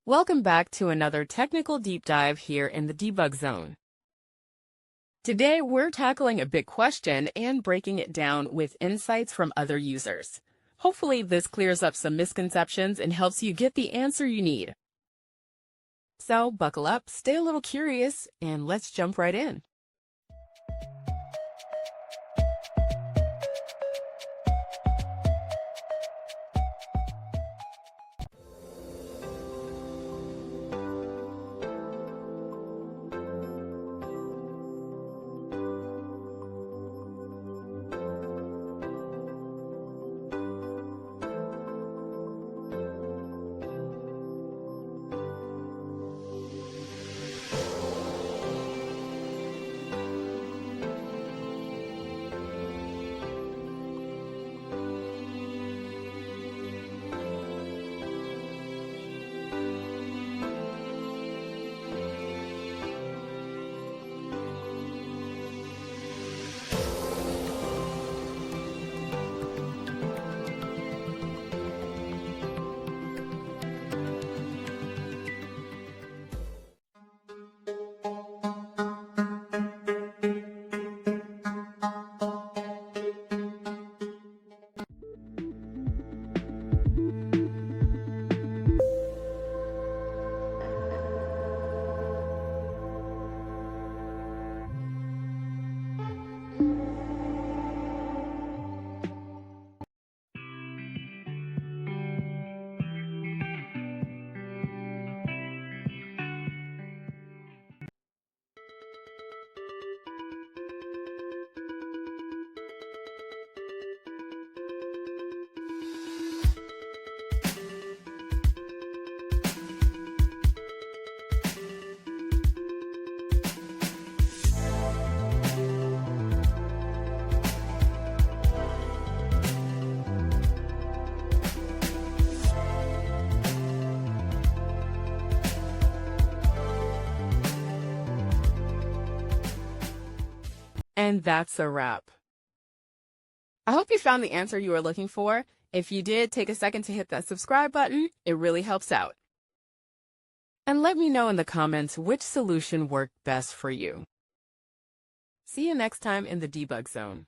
Welcome back to another technical deep dive here in the debug zone. Today, we're tackling a big question and breaking it down with insights from other users. Hopefully, this clears up some misconceptions and helps you get the answer you need. So, buckle up, stay a little curious, and let's jump right in. And that's a wrap. I hope you found the answer you were looking for. If you did, take a second to hit that subscribe button. It really helps out. And let me know in the comments which solution worked best for you. See you next time in the debug zone.